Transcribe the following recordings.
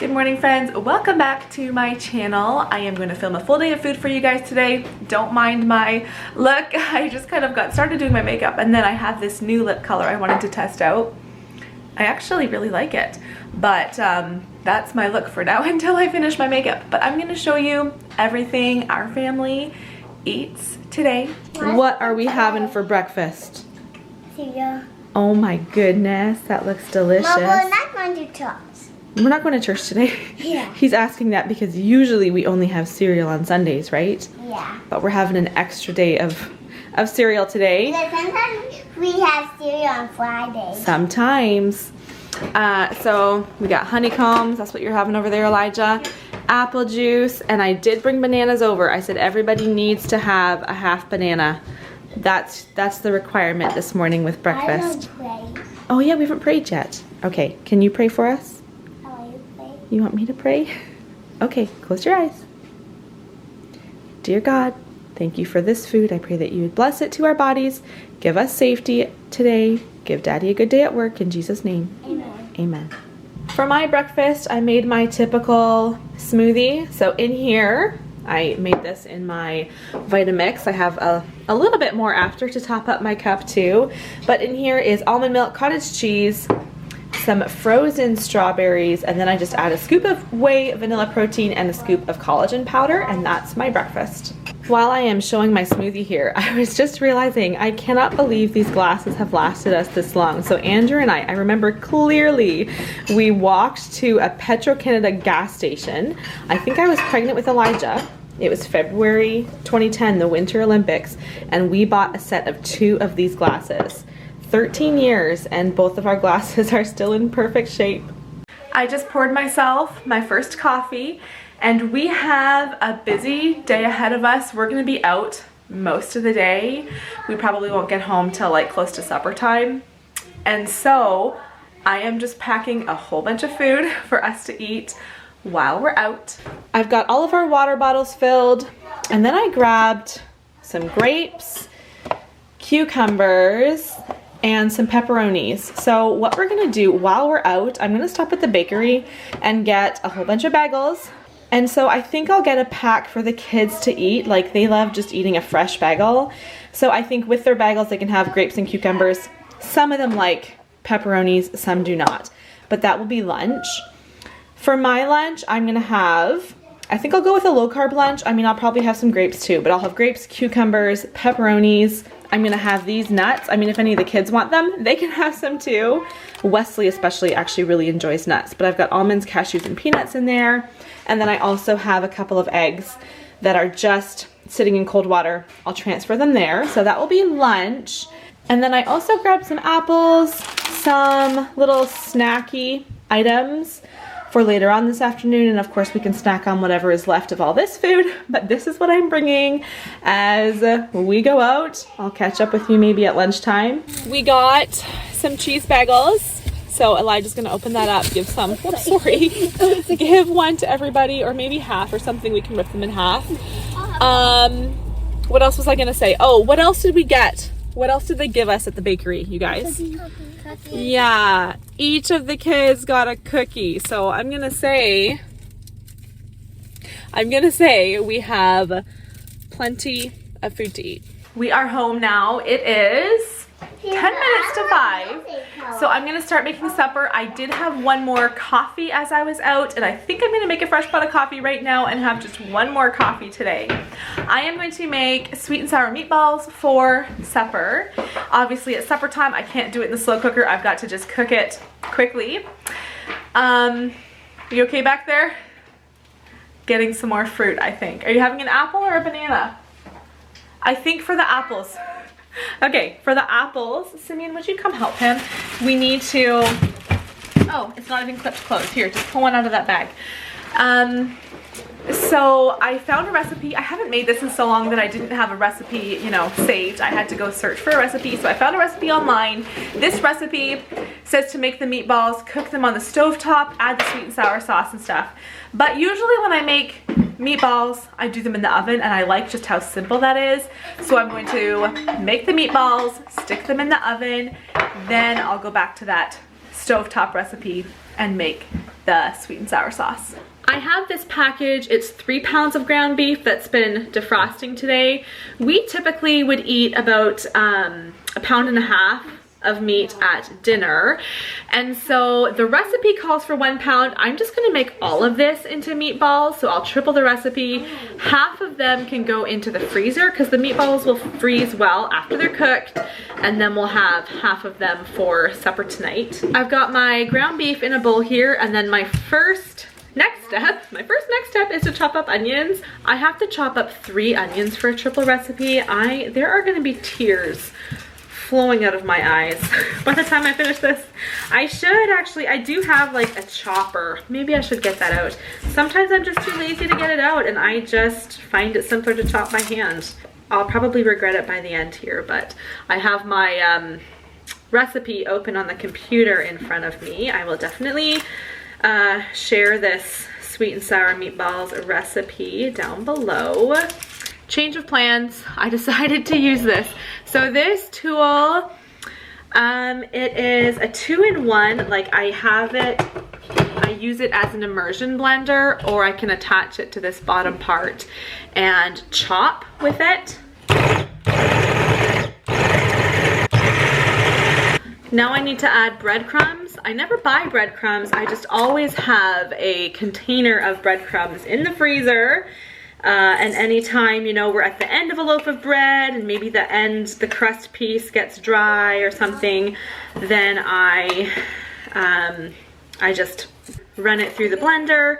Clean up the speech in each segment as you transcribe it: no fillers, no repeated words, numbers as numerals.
Good morning, friends. Welcome back to my channel. I am going to film a full day of food for you guys today. Don't mind my look. I just kind of got started doing my makeup and then I have this new lip color I wanted to test out. I actually really like it, but that's my look for now until I finish my makeup. But I'm going to show you everything our family eats today. What are we having for breakfast? Cereal. Oh my goodness, that looks delicious. Mom, we're not going to church. We're not going to church today. Yeah. He's asking that because usually we only have cereal on Sundays, right? Yeah. But we're having an extra day of cereal today. But sometimes we have cereal on Fridays. Sometimes. So we got honeycombs. That's what you're having over there, Elijah. Apple juice. And I did bring bananas over. I said everybody needs to have a half banana. That's the requirement this morning with breakfast. I don't pray. Oh yeah, we haven't prayed yet. Okay, can you pray for us? How you pray? You want me to pray? Okay, close your eyes. Dear God, thank you for this food. I pray that you would bless it to our bodies. Give us safety today. Give Daddy a good day at work. In Jesus' name, Amen. amen. For my breakfast, I made my typical smoothie. So in here, I made this in my Vitamix. I have a little bit more after to top up my cup too. But in here is almond milk, cottage cheese, some frozen strawberries, and then I just add a scoop of whey vanilla protein and a scoop of collagen powder, and that's my breakfast. While I am showing my smoothie here, I was just realizing I cannot believe these glasses have lasted us this long. So Andrew and I remember clearly we walked to a Petro-Canada gas station. I think I was pregnant with Elijah. It was February 2010, the Winter Olympics, and we bought a set of 2 of these glasses. 13 years and both of our glasses are still in perfect shape. I just poured myself my first coffee and we have a busy day ahead of us. We're gonna be out most of the day. We probably won't get home till like close to supper time. And so I am just packing a whole bunch of food for us to eat while we're out. I've got all of our water bottles filled, and then I grabbed some grapes, cucumbers, and some pepperonis. So what we're gonna do while we're out, I'm gonna stop at the bakery and get a whole bunch of bagels. And so I think I'll get a pack for the kids to eat. Like, they love just eating a fresh bagel. So I think with their bagels they can have grapes and cucumbers. Some of them like pepperonis, some do not. But that will be lunch. For my lunch, I'm gonna have, I think I'll go with a low carb lunch. I mean, I'll probably have some grapes too, but I'll have grapes, cucumbers, pepperonis. I'm gonna have these nuts. I mean, if any of the kids want them, they can have some too. Wesley especially actually really enjoys nuts, but I've got almonds, cashews, and peanuts in there. And then I also have a couple of eggs that are just sitting in cold water. I'll transfer them there, so that will be lunch. And then I also grabbed some apples, some little snacky items for later on this afternoon, and of course we can snack on whatever is left of all this food, but this is what I'm bringing as we go out. I'll catch up with you maybe at lunchtime. We got some cheese bagels, so Elijah's gonna open that up, give some, oops, sorry, give one to everybody, or maybe half or something. We can rip them in half. What else was I gonna say? Oh, what else did we get? What else did they give us at the bakery, you guys? Yeah, each of the kids got a cookie. So I'm gonna say we have plenty of food to eat. We are home now. It is 10 minutes to 5. So I'm gonna start making supper. I did have one more coffee as I was out, and I think I'm gonna make a fresh pot of coffee right now and have just one more coffee today. I am going to make sweet and sour meatballs for supper. Obviously at supper time, I can't do it in the slow cooker. I've got to just cook it quickly. You okay back there? Getting some more fruit, I think. Are you having an apple or a banana? I think for the apples. Okay, for the apples, Simeon, would you come help him? We need to, oh, it's not even clipped closed. Here, just pull one out of that bag. So I found a recipe. I haven't made this in so long that I didn't have a recipe, you know, saved. I had to go search for a recipe. So I found a recipe online. This recipe says to make the meatballs, cook them on the stovetop, add the sweet and sour sauce and stuff. But usually when I make meatballs, I do them in the oven, and I like just how simple that is. So I'm going to make the meatballs, stick them in the oven, then I'll go back to that stovetop recipe and make the sweet and sour sauce. I have this package, it's 3 pounds of ground beef that's been defrosting today. We typically would eat about 1.5 pounds of meat at dinner, and so the recipe calls for 1 pound. I'm just gonna make all of this into meatballs, so I'll triple the recipe. Half of them can go into the freezer because the meatballs will freeze well after they're cooked, and then we'll have half of them for supper tonight. I've got my ground beef in a bowl here, and then my first next step is to chop up onions. I have to chop up 3 onions for a triple recipe. There are gonna be tears flowing out of my eyes by the time I finish this. I do have like a chopper. Maybe I should get that out. Sometimes I'm just too lazy to get it out, and I just find it simpler to chop by hand. I'll probably regret it by the end here, but I have my recipe open on the computer in front of me. I will definitely share this sweet and sour meatballs recipe down below. Change of plans, I decided to use this. So this tool, it is a 2-in-1. Like I use it as an immersion blender, or I can attach it to this bottom part and chop with it. Now I need to add breadcrumbs. I never buy breadcrumbs, I just always have a container of breadcrumbs in the freezer. And anytime, you know, we're at the end of a loaf of bread and maybe the crust piece gets dry or something, then I just run it through the blender,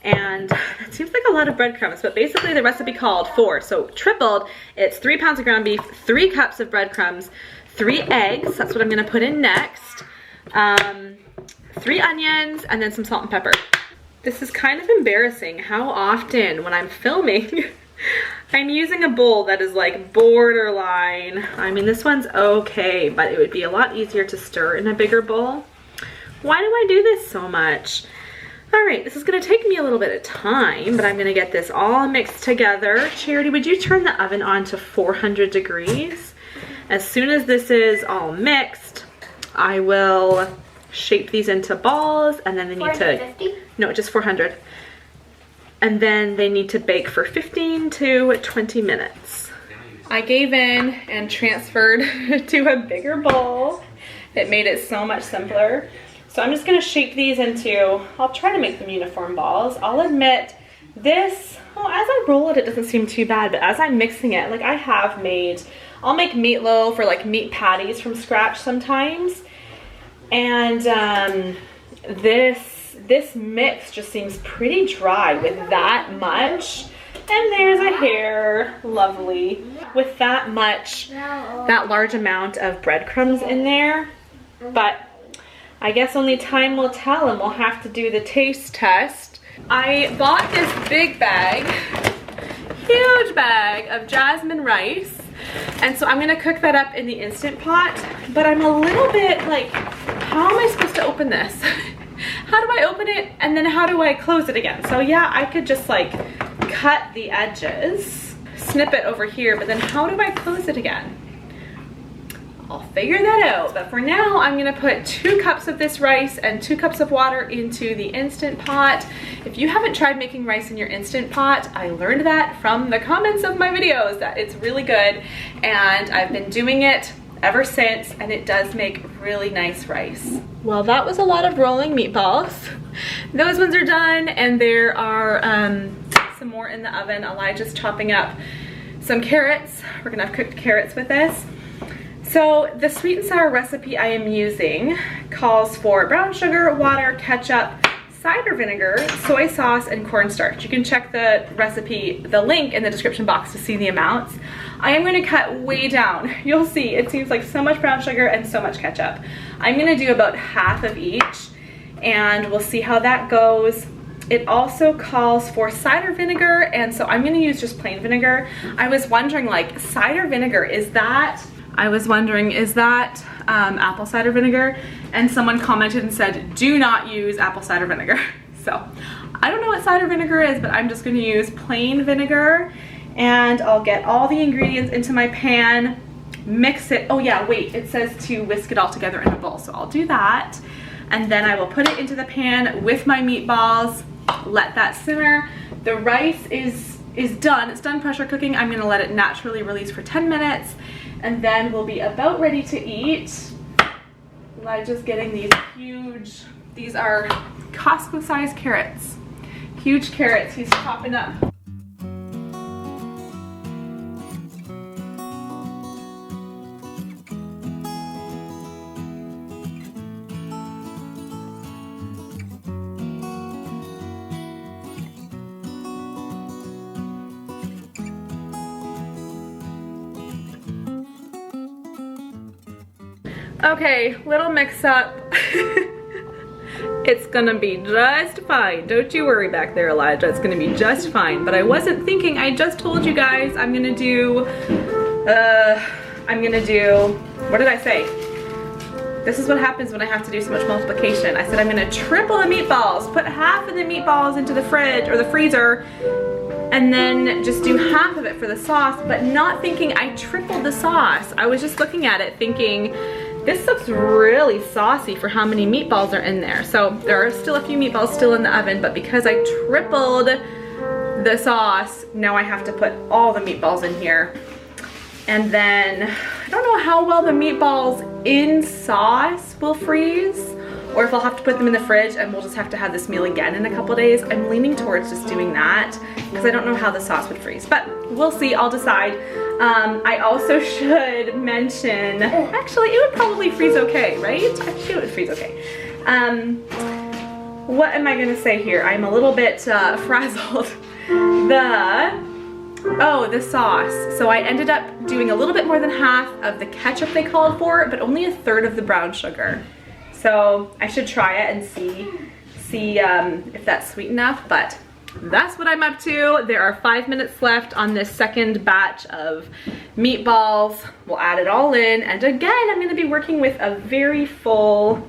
and it seems like a lot of breadcrumbs, but basically the recipe called for, so tripled, it's 3 pounds of ground beef, 3 cups of breadcrumbs, 3 eggs, that's what I'm gonna put in next, 3 onions, and then some salt and pepper. This is kind of embarrassing how often when I'm filming, I'm using a bowl that is like borderline. I mean, this one's okay, but it would be a lot easier to stir in a bigger bowl. Why do I do this so much? All right, this is gonna take me a little bit of time, but I'm gonna get this all mixed together. Charity, would you turn the oven on to 400 degrees? As soon as this is all mixed, I will shape these into balls, and then they need to, no, just 400. And then they need to bake for 15 to 20 minutes. I gave in and transferred to a bigger bowl. It made it so much simpler. So I'm just gonna shape these into, I'll try to make them uniform balls. I'll admit this, as I roll it, it doesn't seem too bad, but as I'm mixing it, like I'll make meatloaf or like meat patties from scratch sometimes. And this mix just seems pretty dry with that much. And there's a hair, lovely. With that large amount of breadcrumbs in there. But I guess only time will tell, and we'll have to do the taste test. I bought this big bag, huge bag of jasmine rice. And so I'm gonna cook that up in the Instant Pot, but I'm a little bit like, how am I supposed to open this? How do I open it, and then how do I close it again? So yeah, I could just like cut the edges, snip it over here, but then how do I close it again? I'll figure that out, but for now I'm gonna put 2 cups of this rice and 2 cups of water into the Instant Pot. If you haven't tried making rice in your Instant Pot, I learned that from the comments of my videos, that it's really good, and I've been doing it ever since, and it does make really nice rice. Well, that was a lot of rolling meatballs. Those ones are done, and there are some more in the oven. Elijah's chopping up some carrots. We're gonna have cooked carrots with this. So the sweet and sour recipe I am using calls for brown sugar, water, ketchup, cider vinegar, soy sauce, and cornstarch. You can check the recipe, the link in the description box to see the amounts. I am going to cut way down. You'll see, it seems like so much brown sugar and so much ketchup. I'm going to do about half of each, and we'll see how that goes. It also calls for cider vinegar, and so I'm going to use just plain vinegar. I was wondering, like, cider vinegar, is that apple cider vinegar? And someone commented and said, do not use apple cider vinegar. So I don't know what cider vinegar is, but I'm just going to use plain vinegar, and I'll get all the ingredients into my pan, mix it. Oh yeah, wait, it says to whisk it all together in a bowl, so I'll do that. and then I will put it into the pan with my meatballs, let that simmer. The rice is done. It's done pressure cooking. I'm gonna let it naturally release for 10 minutes, and then we'll be about ready to eat. Elijah's getting these huge, these are Costco-sized carrots. Huge carrots he's chopping up. Okay, little mix up. It's gonna be just fine. Don't you worry back there, Elijah. It's gonna be just fine. But I wasn't thinking, I just told you guys I'm gonna do, what did I say? This is what happens when I have to do so much multiplication. I said I'm gonna triple the meatballs, put half of the meatballs into the fridge or the freezer, and then just do half of it for the sauce, but not thinking I tripled the sauce. I was just looking at it thinking, this looks really saucy for how many meatballs are in there. So there are still a few meatballs still in the oven, but because I tripled the sauce, now I have to put all the meatballs in here. And then, I don't know how well the meatballs in sauce will freeze, or if I'll have to put them in the fridge and we'll just have to have this meal again in a couple days. I'm leaning towards just doing that because I don't know how the sauce would freeze, but we'll see, I'll decide. I also should mention, actually it would probably freeze okay, right? I think it would freeze okay. What am I gonna say here? I'm a little bit frazzled. The sauce. So I ended up doing a little bit more than half of the ketchup they called for, but only a third of the brown sugar. So I should try it and see if that's sweet enough, but that's what I'm up to. There are 5 minutes left on this second batch of meatballs. We'll add it all in, and again, I'm gonna be working with a very full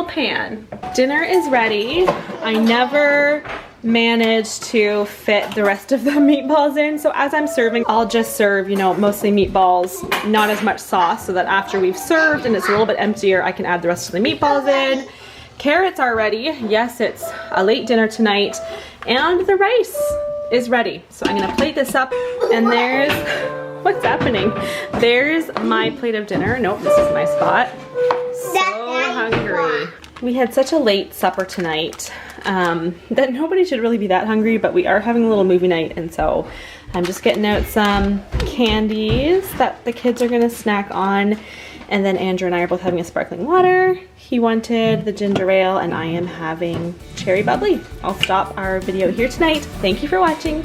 pan. Dinner is ready. I never managed to fit the rest of the meatballs in, so as I'm serving, I'll just serve, you know, mostly meatballs, not as much sauce, so that after we've served and it's a little bit emptier, I can add the rest of the meatballs in. Carrots are ready. Yes, it's a late dinner tonight, and the rice is ready. So I'm gonna plate this up, and there's, what's happening? There's my plate of dinner. Nope, this is my spot. So hungry. We had such a late supper tonight that nobody should really be that hungry, but we are having a little movie night, and so I'm just getting out some candies that the kids are gonna snack on, and then Andrew and I are both having a sparkling water. He wanted the ginger ale, and I am having cherry bubbly. I'll stop our video here tonight. Thank you for watching.